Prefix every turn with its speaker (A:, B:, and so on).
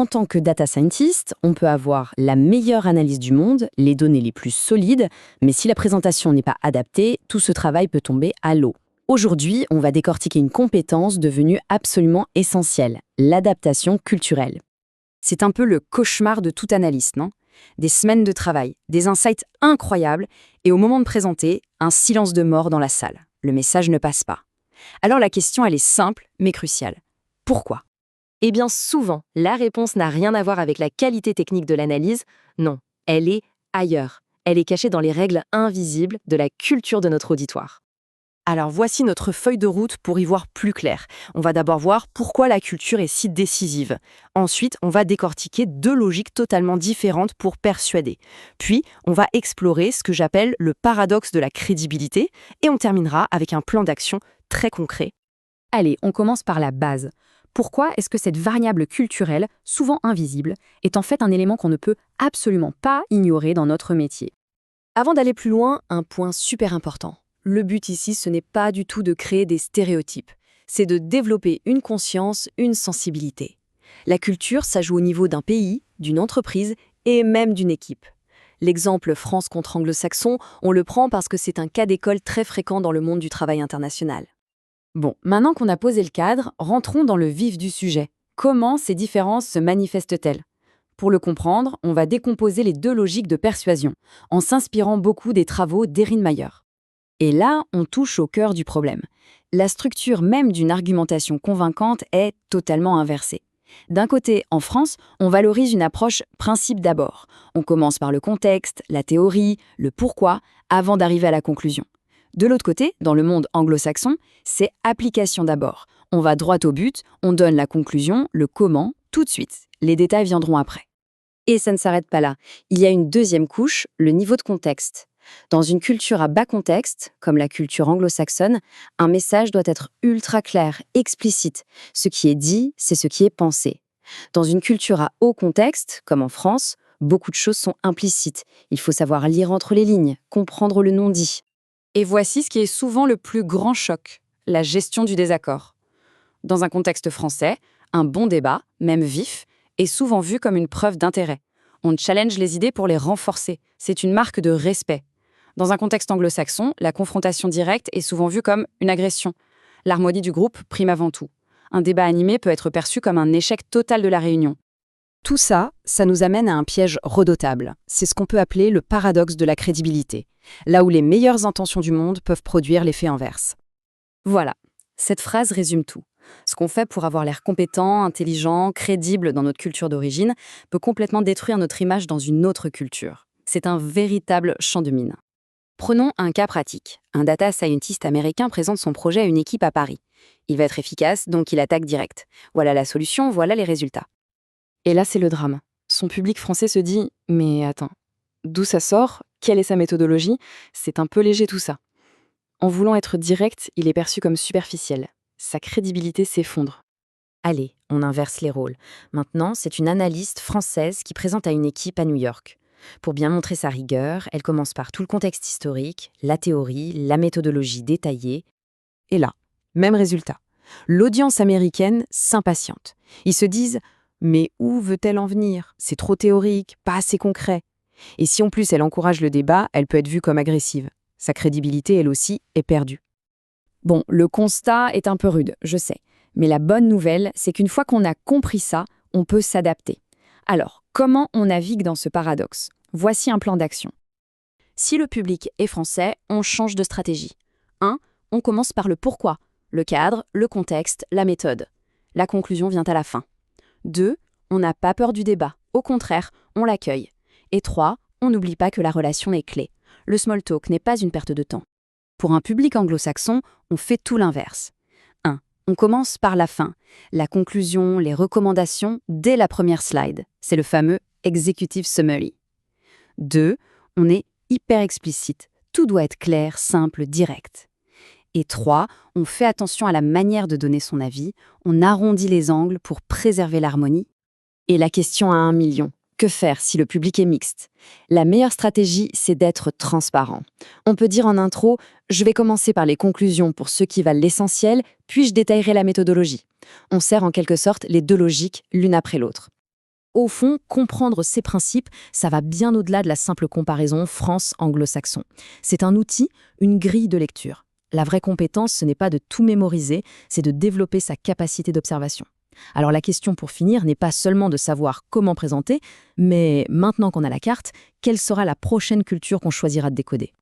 A: En tant que data scientist, on peut avoir la meilleure analyse du monde, les données les plus solides, mais si la présentation n'est pas adaptée, tout ce travail peut tomber à l'eau. Aujourd'hui, on va décortiquer une compétence devenue absolument essentielle, l'adaptation culturelle. C'est un peu le cauchemar de tout analyste, non? Des semaines de travail, des insights incroyables, et au moment de présenter, un silence de mort dans la salle. Le message ne passe pas. Alors la question, elle est simple, mais cruciale. Pourquoi?
B: Eh bien souvent, la réponse n'a rien à voir avec la qualité technique de l'analyse, non, elle est ailleurs. Elle est cachée dans les règles invisibles de la culture de notre auditoire.
A: Alors voici notre feuille de route pour y voir plus clair. On va d'abord voir pourquoi la culture est si décisive. Ensuite, on va décortiquer deux logiques totalement différentes pour persuader. Puis, on va explorer ce que j'appelle le paradoxe de la crédibilité et on terminera avec un plan d'action très concret. Allez, on commence par la base. Pourquoi est-ce que cette variable culturelle, souvent invisible, est en fait un élément qu'on ne peut absolument pas ignorer dans notre métier? Avant d'aller plus loin, un point super important. Le but ici, ce n'est pas du tout de créer des stéréotypes, c'est de développer une conscience, une sensibilité. La culture, ça joue au niveau d'un pays, d'une entreprise et même d'une équipe. L'exemple France contre anglo-saxon, on le prend parce que c'est un cas d'école très fréquent dans le monde du travail international. Bon, maintenant qu'on a posé le cadre, rentrons dans le vif du sujet. Comment ces différences se manifestent-elles? Pour le comprendre, on va décomposer les deux logiques de persuasion, en s'inspirant beaucoup des travaux d'Erin Meyer. Et là, on touche au cœur du problème. La structure même d'une argumentation convaincante est totalement inversée. D'un côté, en France, on valorise une approche principe d'abord. On commence par le contexte, la théorie, le pourquoi, avant d'arriver à la conclusion. De l'autre côté, dans le monde anglo-saxon, c'est application d'abord. On va droit au but, on donne la conclusion, le comment, tout de suite. Les détails viendront après. Et ça ne s'arrête pas là. Il y a une deuxième couche, le niveau de contexte. Dans une culture à bas contexte, comme la culture anglo-saxonne, un message doit être ultra clair, explicite. Ce qui est dit, c'est ce qui est pensé. Dans une culture à haut contexte, comme en France, beaucoup de choses sont implicites. Il faut savoir lire entre les lignes, comprendre le non-dit. Et voici ce qui est souvent le plus grand choc, la gestion du désaccord. Dans un contexte français, un bon débat, même vif, est souvent vu comme une preuve d'intérêt. On challenge les idées pour les renforcer. C'est une marque de respect. Dans un contexte anglo-saxon, la confrontation directe est souvent vue comme une agression. L'harmonie du groupe prime avant tout. Un débat animé peut être perçu comme un échec total de la réunion. Tout ça, ça nous amène à un piège redoutable. C'est ce qu'on peut appeler le paradoxe de la crédibilité, là où les meilleures intentions du monde peuvent produire l'effet inverse. Voilà, cette phrase résume tout. Ce qu'on fait pour avoir l'air compétent, intelligent, crédible dans notre culture d'origine peut complètement détruire notre image dans une autre culture. C'est un véritable champ de mine. Prenons un cas pratique. Un data scientist américain présente son projet à une équipe à Paris. Il va être efficace, donc il attaque direct. Voilà la solution, voilà les résultats. Et là, c'est le drame. Son public français se dit « Mais attends, d'où ça sort? Quelle est sa méthodologie? C'est un peu léger tout ça. » En voulant être direct, il est perçu comme superficiel. Sa crédibilité s'effondre. Allez, on inverse les rôles. Maintenant, c'est une analyste française qui présente à une équipe à New York. Pour bien montrer sa rigueur, elle commence par tout le contexte historique, la théorie, la méthodologie détaillée. Et là, même résultat. L'audience américaine s'impatiente. Ils se disent « Mais où veut-elle en venir? C'est trop théorique, pas assez concret. » Et si en plus elle encourage le débat, elle peut être vue comme agressive. Sa crédibilité, elle aussi, est perdue. Bon, le constat est un peu rude, je sais. Mais la bonne nouvelle, c'est qu'une fois qu'on a compris ça, on peut s'adapter. Alors, comment on navigue dans ce paradoxe? Voici un plan d'action. Si le public est français, on change de stratégie. 1. On commence par le pourquoi, le cadre, le contexte, la méthode. La conclusion vient à la fin. 2. On n'a pas peur du débat. Au contraire, on l'accueille. Et 3. On n'oublie pas que la relation est clé. Le small talk n'est pas une perte de temps. Pour un public anglo-saxon, on fait tout l'inverse. 1. On commence par la fin, la conclusion, les recommandations dès la première slide. C'est le fameux executive summary. 2. On est hyper explicite. Tout doit être clair, simple, direct. Et 3. On fait attention à la manière de donner son avis. On arrondit les angles pour préserver l'harmonie. Et la question à 1 million. Que faire si le public est mixte? La meilleure stratégie, c'est d'être transparent. On peut dire en intro, je vais commencer par les conclusions pour ceux qui valent l'essentiel, puis je détaillerai la méthodologie. On sert en quelque sorte les deux logiques l'une après l'autre.
B: Au fond, comprendre ces principes, ça va bien au-delà de la simple comparaison France-anglo-saxon. C'est un outil, une grille de lecture. La vraie compétence, ce n'est pas de tout mémoriser, c'est de développer sa capacité d'observation. Alors la question pour finir n'est pas seulement de savoir comment présenter, mais maintenant qu'on a la carte, quelle sera la prochaine culture qu'on choisira de décoder?